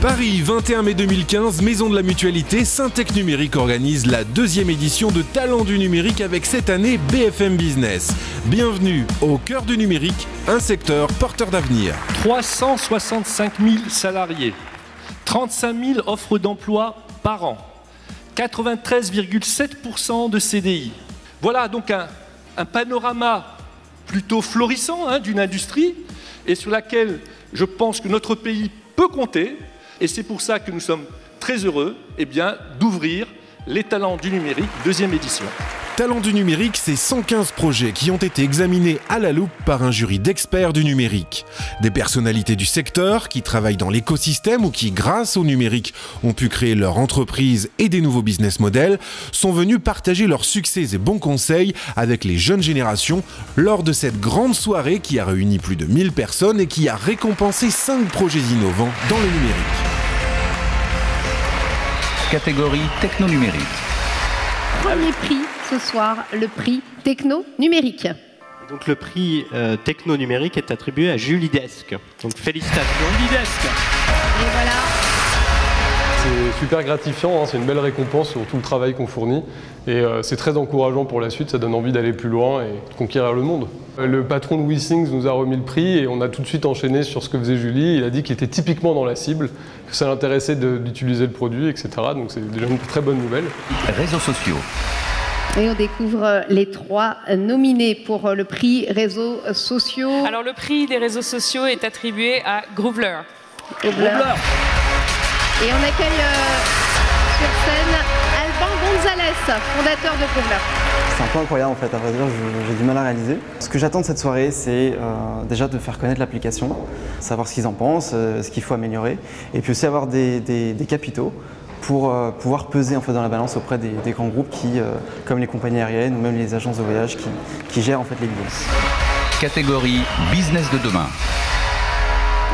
Paris, 21 mai 2015, Maison de la Mutualité, Syntec Numérique organise la 2e édition de Talents du numérique avec cette année BFM Business. Bienvenue au cœur du numérique, un secteur porteur d'avenir. 365 000 salariés, 35 000 offres d'emploi par an, 93,7% de CDI. Voilà donc un panorama plutôt florissant d'une industrie et sur laquelle je pense que notre pays peut compter. Et c'est pour ça que nous sommes très heureux d'ouvrir les Talents du numérique, 2e édition. Talents du numérique, c'est 115 projets qui ont été examinés à la loupe par un jury d'experts du numérique. Des personnalités du secteur qui travaillent dans l'écosystème ou qui, grâce au numérique, ont pu créer leur entreprise et des nouveaux business models, sont venus partager leurs succès et bons conseils avec les jeunes générations lors de cette grande soirée qui a réuni plus de 1000 personnes et qui a récompensé 5 projets innovants dans le numérique. Catégorie techno-numérique. Premier prix ce soir, le prix techno-numérique. Donc le prix techno-numérique est attribué à Julie Desque. Donc félicitations. Julie Desque. Et voilà. C'est super gratifiant, c'est une belle récompense sur tout le travail qu'on fournit. Et c'est très encourageant pour la suite, ça donne envie d'aller plus loin et de conquérir le monde. Le patron de WeThings nous a remis le prix et on a tout de suite enchaîné sur ce que faisait Julie. Il a dit qu'il était typiquement dans la cible, que ça l'intéressait d'utiliser le produit, etc. Donc c'est déjà une très bonne nouvelle. Réseaux sociaux. Et on découvre les 3 nominés pour le prix réseaux sociaux. Alors le prix des réseaux sociaux est attribué à Groovler. Groovler. Et on accueille sur scène Alban Gonzalez, fondateur de Groovler. C'est un peu incroyable en fait, à vrai dire, j'ai du mal à réaliser. Ce que j'attends de cette soirée, c'est déjà de faire connaître l'application, savoir ce qu'ils en pensent, ce qu'il faut améliorer, et puis aussi avoir des capitaux pour pouvoir peser en fait, dans la balance auprès des grands groupes comme les compagnies aériennes ou même les agences de voyage qui gèrent en fait les billets. Catégorie business de demain.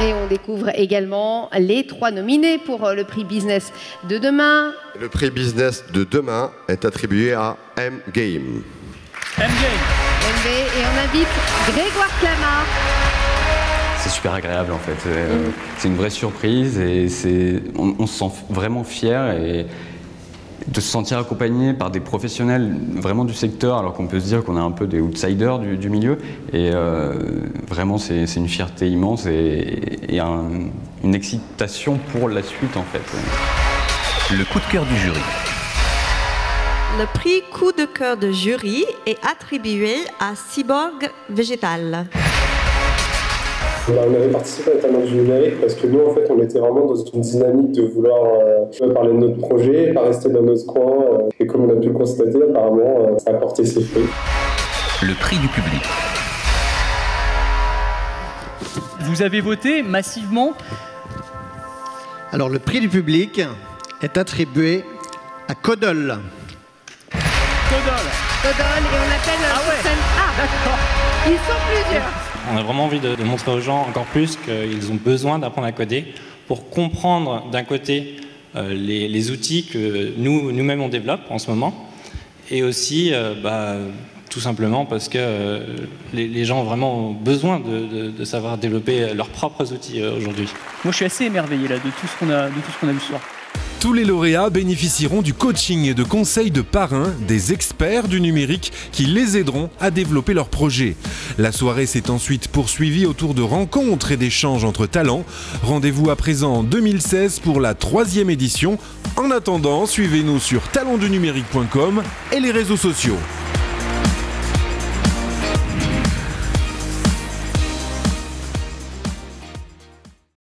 Et on découvre également les 3 nominés pour le prix business de demain. Le prix business de demain est attribué à M-Game. Et on invite Grégoire Clamart. C'est super agréable en fait, c'est une vraie surprise et on se sent vraiment fier et de se sentir accompagné par des professionnels vraiment du secteur alors qu'on peut se dire qu'on est un peu des outsiders du milieu et vraiment c'est une fierté immense et une excitation pour la suite en fait. Le coup de cœur du jury. Le prix coup de cœur de jury est attribué à Cyborg Végétal. On avait participé à Talents du numérique parce que nous, en fait, on était vraiment dans une dynamique de vouloir parler de notre projet, pas rester dans notre coin. Et comme on a pu le constater, apparemment, ça a porté ses fruits. Le prix du public. Vous avez voté massivement. Alors, le prix du public est attribué à Codol. Codol, et on appelle sur scène. D'accord. Ils sont plusieurs. On a vraiment envie de montrer aux gens encore plus qu'ils ont besoin d'apprendre à coder pour comprendre d'un côté les outils que nous-mêmes on développe en ce moment et aussi tout simplement parce que les gens ont vraiment besoin de savoir développer leurs propres outils aujourd'hui. Moi je suis assez émerveillé là, de tout ce qu'on a vu ce soir. Tous les lauréats bénéficieront du coaching et de conseils de parrains, des experts du numérique qui les aideront à développer leurs projets. La soirée s'est ensuite poursuivie autour de rencontres et d'échanges entre talents. Rendez-vous à présent en 2016 pour la 3e édition. En attendant, suivez-nous sur talentsdunumérique.com et les réseaux sociaux.